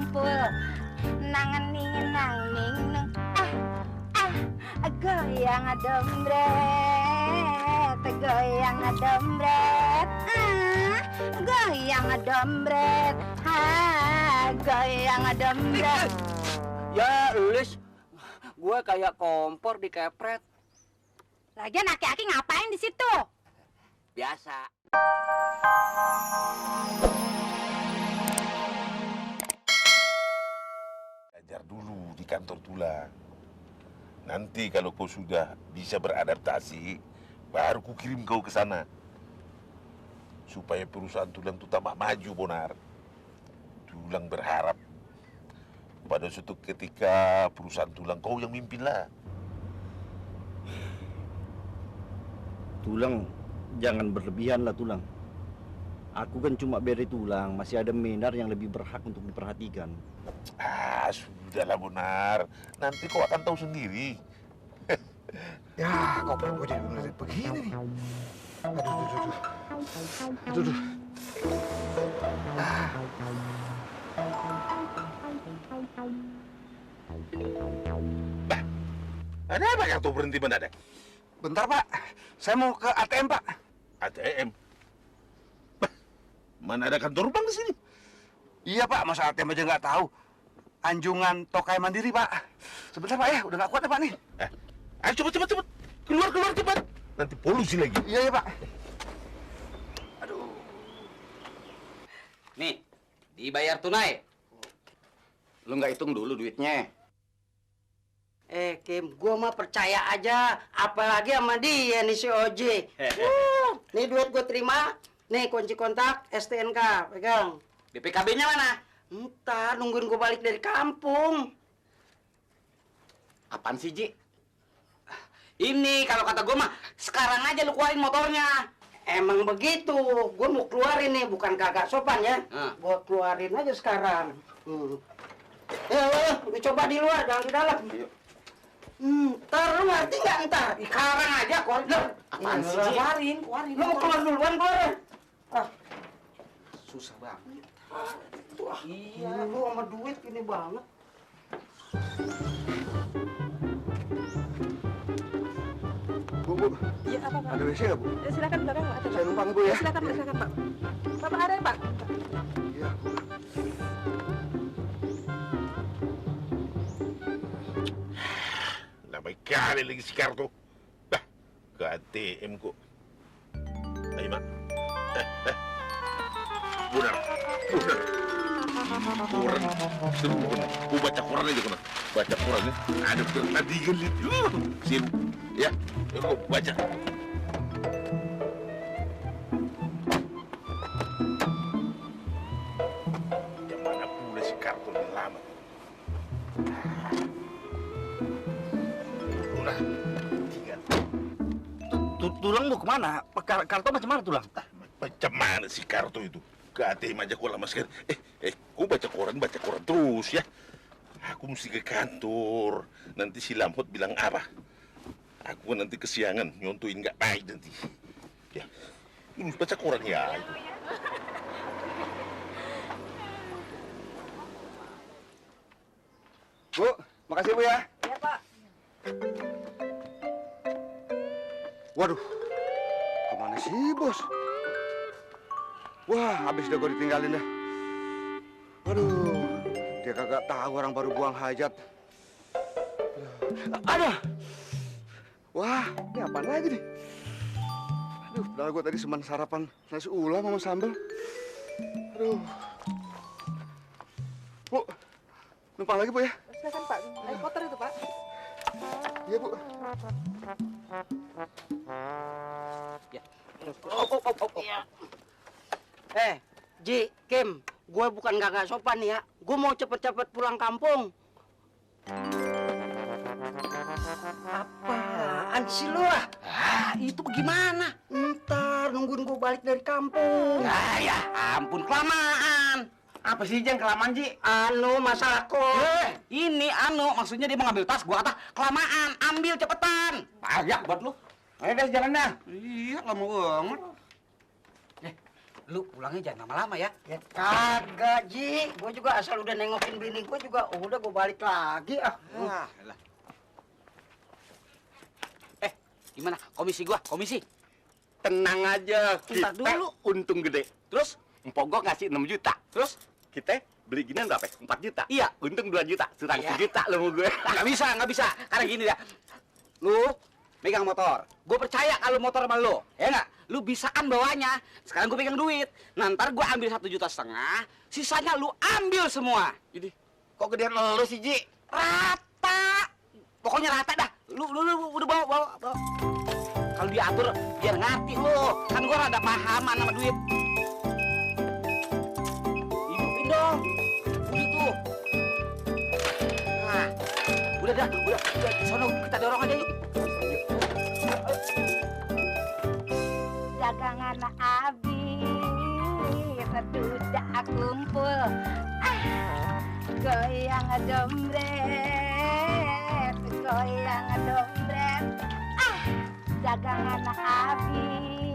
ngumpul. Nangening nangning neng. Goyang dombret, goyang dombret. Goyang dombret, goyang dombret. Ya, Lis, gue kayak kompor dikepret. Lagian aki-aki ngapain di situ? Biasa. Belajar dulu di kantor tulang. Nanti kalau kau sudah bisa beradaptasi, baru ku kirim kau ke sana. Supaya perusahaan tulang itu tambah maju, Bonar. Tulang berharap pada suatu ketika perusahaan tulang kau yang mimpinlah. Tulang, jangan berlebihan lah Tulang. Aku kan cuma beri tulang, masih ada Menar yang lebih berhak untuk diperhatikan. Sudahlah Bonar. Nanti kau akan tahu sendiri. Ya, kok gue jadi ngeliat begini nih. Aduh. Bah, ada apa yang tuh berhenti mendadak? Bentar, Pak. Saya mau ke ATM, Pak. ATM? Bah, mana ada kantor bank di sini? Iya, Pak. Masa ATM aja nggak tahu. Anjungan Tokai Mandiri, Pak. Sebentar, Pak, ya. Udah nggak kuat ya, Pak, nih. Ayo cepet. Keluar cepat. Nanti polusi lagi. Iya, Pak. Nih, dibayar tunai. Lu nggak hitung dulu duitnya. Kim, gua mah percaya aja. Apalagi sama dia nih si Oji. Nih duit gua terima. Nih kunci kontak STNK, pegang. BPKB-nya mana? Ntar nungguin gua balik dari kampung. Apaan sih, Ji? Ini kalau kata gua mah sekarang aja lu keluarin motornya. Emang begitu. Gua mau keluarin nih, bukan kagak sopan ya. Gua keluarin aja sekarang. Lu coba di luar, jangan di dalam. Ntar lu ngerti nggak ntar? Sekarang aja koridor. Apaan sih, Ji? Keluarin. Lu mau keluar duluan, keluar. Susah banget. Iya, lu sama duit gini banget. Bu. Iya, apa, Pak? Ada WC nggak, Bu? Silakan belakang, Pak. Saya numpang, Bu, ya. Silakan, Pak. Bapak ada ya, Pak? Iya. Lambai kali lagi si kartu. Bah, ke ATM kok. Ayo, Mak. Benar. Koran. Seru benar. Gua baca koran aja kena. Baca koran ya. Ada tadi gelit. Sip. Ya. Yuk, gua baca. Yang mana pula si kartu ini lama. Udah. Tinggal. Tulang mau kemana? Kartu macam mana Tulang? Macam mana si kartu itu? Ke ATM aja kok lama sekali. Kau baca koran terus ya. Aku mesti ke kantor. Nanti si Lamhot bilang apa? Aku nanti kesiangan, nyontoin nggak baik nanti. Ya, lu baca koran ya itu. Bu, makasih, Bu, ya. Iya, Pak. Waduh, kemana sih, Bos? Wah, habis dah gue ditinggalin dah. Waduh, dia kagak tahu orang baru buang hajat. Ada. Wah, ini apaan lagi nih? Aduh, padahal gue tadi semen sarapan nasi ulam sama sambal. Aduh. Bu, numpang lagi, Bu, ya? Silakan, Pak. Air kotor itu, Pak. Iya, Bu. Ya. Ji, Kim, gue bukan gak sopan ya. Gue mau cepet-cepet pulang kampung. Apaan sih lu ah? Itu bagaimana? Ntar nungguin gue balik dari kampung. Ya ampun, kelamaan. Apa sih yang kelamaan, Ji? Masalah kok. Ini maksudnya dia mau ngambil tas gua kata kelamaan, ambil cepetan. Payah buat lu. Ayo deh jalan dah. Iya, lama banget. lu pulangnya jangan lama-lama ya. Ya kagak, Ji. Gue juga asal udah nengokin bini gue juga, udah gue balik lagi ah. Gimana? Komisi gua, komisi. Tenang aja, Ntar kita dulu. untung gede. Terus? Empok gua ngasih 6 juta. Terus? Kita beli ginian berapa? 4 juta. Iya. Untung 2 juta. Kurang Iya. 1 juta lo mau gue. Nggak bisa. Karena gini ya. Lu megang motor. Gue percaya kalau motor sama lu. Ya nggak? Lu bisaan bawanya. Sekarang gue pegang duit. Nah, ntar gue ambil 1,5 juta. Sisanya lu ambil semua. Ini kok gedean lo sih, Ji? Rata. Pokoknya rata dah. Lu udah bawa. Kalau diatur biar ngerti lu. Kan gue rada pahaman sama duit. Hidupin dong. Udah tuh. Nah, udah. Sono kita dorong aja yuk. Dagangan habis, sudah kumpul. Goyang dompet, goyang dompet. Dagangan habis,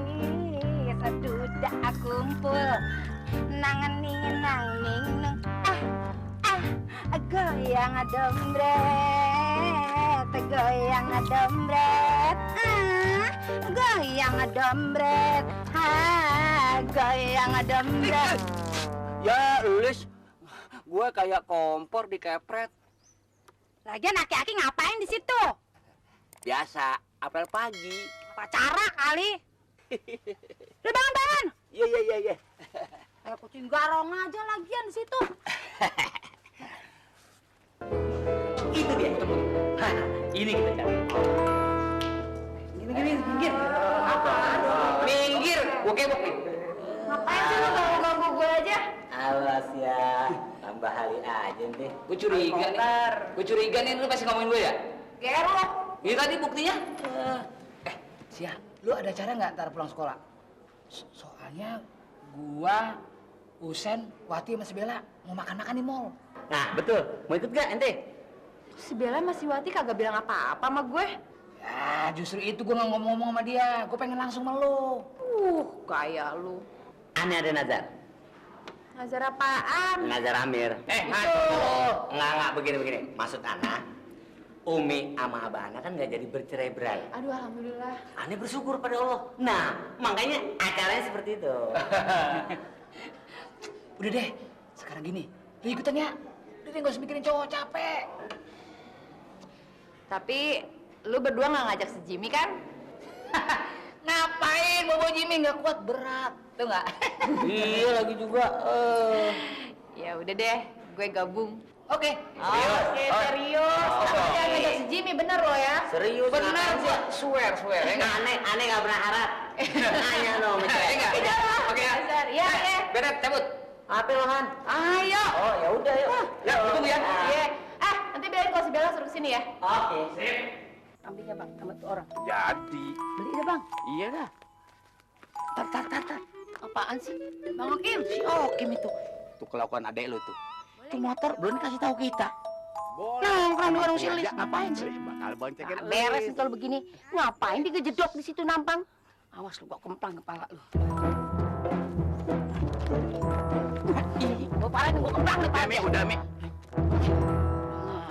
sudah kumpul. Nangening nang goyang dompet, goyang dompet. Goyang dompet, goyang dompet. Ya, Lilis. Gue kayak kompor dikepret. Lagian aki-aki ngapain di situ? Biasa, apel pagi. Pacara kali. Udah bangun. Iya. Kayak kucing garong aja lagian di situ. Itu dia ketemu. Ini kita cari. Gini, minggir. Apa? Minggir, gue kebok nih. Ngapain sih lu ganggu gue aja? Awas ya, tambah hari aja deh. Gue curiga nih, lu masih ngomongin gue ya? Gerok. Ini tadi buktinya. Sia, lu ada cara nggak ntar pulang sekolah? Soalnya gua, Usen, Wati sama si Bella mau makan-makan di mall. Nah, betul. Mau ikut gak ente? Si Bella sama si Wati kagak bilang apa-apa sama gue. Ya, justru itu gua nggak ngomong-ngomong sama dia. Gua pengen langsung sama lu. Kayak lu. Aneh ada Nazar. Nazar apaan? Nazar Amir. Enggak, begini. Maksud Ana, Umi sama Abah Ana kan nggak jadi bercerai-berai. Aduh, alhamdulillah. Aneh bersyukur pada Allah. Nah, makanya acaranya seperti itu. Udah deh, sekarang gini. Lu ikutan ya. Udah deh, nggak usah mikirin cowok capek. Tapi lu berdua nggak ngajak si Jimmy kan? Ngapain bawa Jimmy nggak kuat berat, tuh nggak? Iya lagi juga. Ya udah deh, gue gabung. Oke. Serius. Tapi jangan ngajak si Jimmy, bener lo ya? Serius. Benar gua, swear. Ya nggak? Aneh nggak pernah harap. Nanya dong, Ya nggak? Oke ya. Nazar, ya. Beres, cabut. Apa lo Han? Ayo. Oh ya udah yuk. Ya, tunggu ya. Iya. Nanti biarin kalau si Bella suruh kesini ya. Oke. Ambilnya bang, sama tuh orang. Jadi. Beli dah bang. Iya dah. Tar. Apaan sih? Bang Okim. Si Okim itu. Tuh kelakuan adek lu tuh. Itu motor belum dikasih tahu kita. Nongkrong di warung Silis, ngapain sih? Bakal boncekin. Beres nih kalau begini. Ngapain digejedok di situ nampang? Awas lu gua kemplang kepala lu. Gua parahin gua kemplang nih, Pak. Udah, Mi.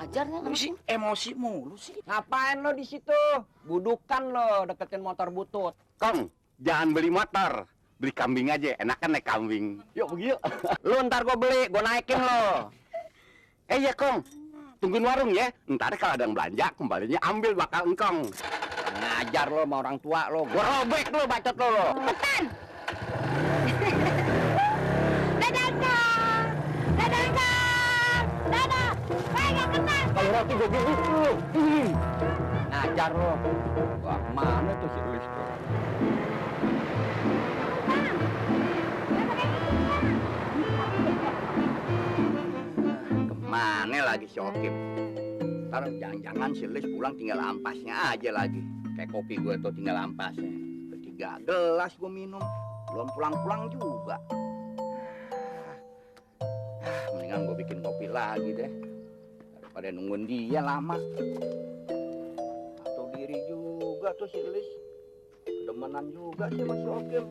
Ngajarnya Lu sih emosi mulu sih. Ngapain lo di situ? Budukan lo deketin motor butut. Kong, jangan beli motor. Beli kambing aja, enakan naik kambing. Yuk, pergi yuk. Lu ntar gue beli, gue naikin lo. Iya, Kong. Tungguin warung ya. Ntar kalau ada yang belanja, kembalinya ambil bakal engkong. Ngajar lo sama orang tua lo. Gue robek lo, bacot lo. Cepetan. Dadah, Kang. Dadah. Pegang ketan. Kalau roti gue gitu. Ngajar lo. Wah, mana tuh si Luis tuh? Kemana lagi si Okim? Ntar jangan-jangan si Lis pulang tinggal ampasnya aja lagi. Kayak kopi gue tuh tinggal ampasnya. Udah 3 gelas gue minum. Belum pulang-pulang juga. Mendingan gue bikin kopi lagi deh. Daripada nungguin dia lama. Atau diri juga tuh si Lis. Kedemenan juga sih sama si Okim.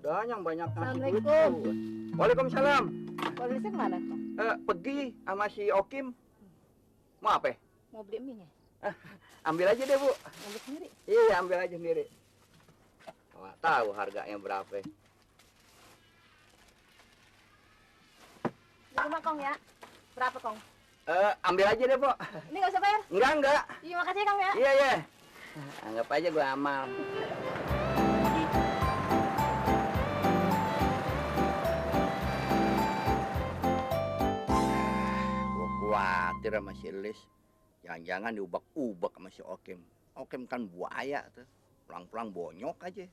Dan yang banyak ngasih duit. Assalamualaikum. Waalaikumsalam. Kalau listrik mana kong? Pergi sama si Okim. Mau apa? Mau beli mie Ambil aja deh, Bu. Ambil sendiri. Iya, ambil aja sendiri. Nggak tahu harganya berapa. Di rumah kong ya. Berapa kong? Ambil aja deh, Bu. Ini nggak usah bayar. Enggak. Iya makasih kong ya. Iya, iya. Anggap aja gue amal. Gue khawatir sama si Lis. Jangan-jangan diubak-ubak sama si Okim. Okim kan buaya tuh. Pulang-pulang bonyok aja.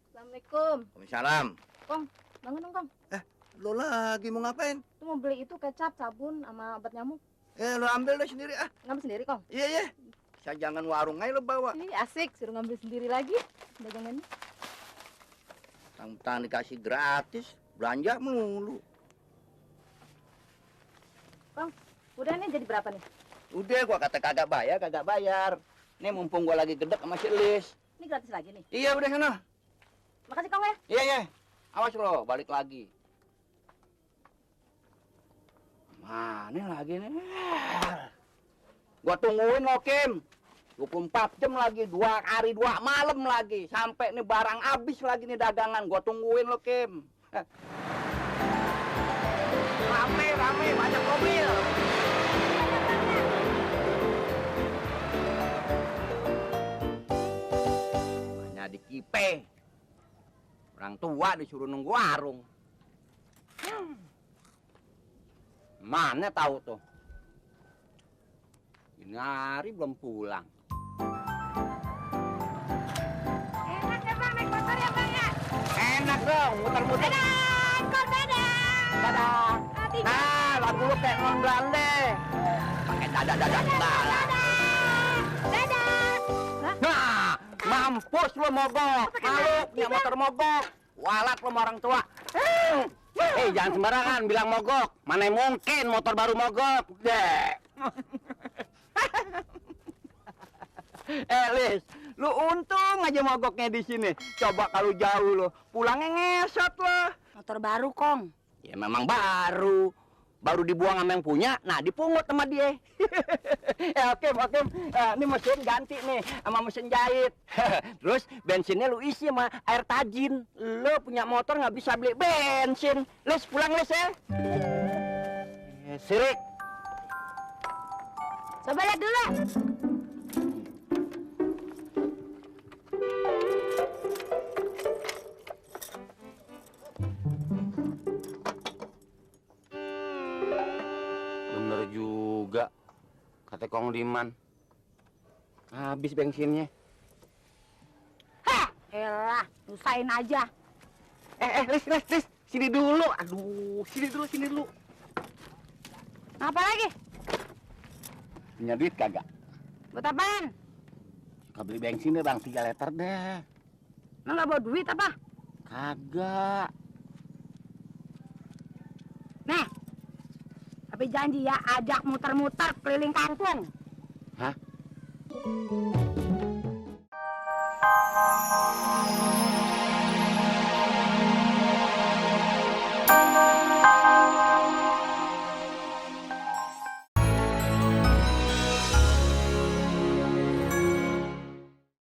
Assalamualaikum. Waalaikumsalam. Kong, bangun dong kong. Lo lagi mau ngapain? Tuh mau beli itu kecap, sabun, sama obat nyamuk. Lo ambil deh sendiri ah. Ngambil sendiri kong. Iya, iya. Jangan warung aja lo bawa. Ih asik, suruh ngambil sendiri lagi dagangannya. Tang-tang dikasih gratis. Belanja mulu. Kong, udah nih jadi berapa nih? Udah gua kata kagak bayar. Nih mumpung gua lagi gedek sama si Lis. Ini gratis lagi nih. Iya udah sana. Makasih kong ya. Iya iya. Awas lo balik lagi. Mana lagi nih? Gua tungguin lo Kim. 24 jam lagi, 2 hari 2 malam lagi. Sampai nih barang habis lagi nih dagangan. Gua tungguin lo Kim. Rame, banyak mobil. Banyak di Kipe. Orang tua disuruh nunggu warung. Mana tahu tuh? Ini hari belum pulang. Enak ya bang, naik motor ya bang ya. Enak dong, muter-muter. Dadah, kong dadah. Dadah. Hati. Nah, lagu lu kayak non Belanda. Pakai dadah. Dadah. Nah, mampus lu mogok. Malu punya motor mogok. Walat lu sama orang tua. Jangan sembarangan bilang mogok. Mana mungkin motor baru mogok. Deh. Lis, lu untung aja mogoknya di sini. Coba kalau jauh lu, pulangnya ngesot lo. Motor baru, Kong. Ya memang baru. Baru dibuang sama yang punya, nah dipungut sama dia. Oke. Ini mesin ganti nih sama mesin jahit. Terus bensinnya lu isi sama air tajin. Lu punya motor nggak bisa beli bensin. Lis, pulang Lis ya. Sirik. Coba lihat dulu. Bener juga, kata Kong Diman. Habis bensinnya. Hah, elah, nusain aja. Lis, sini dulu. Aduh, sini dulu. Apa lagi? Punya duit kagak? Buat apaan? Suka beli bensin deh bang, 3 liter deh. Lo nggak bawa duit apa? Kagak. Nih, tapi janji ya ajak muter-muter keliling kampung. Hah?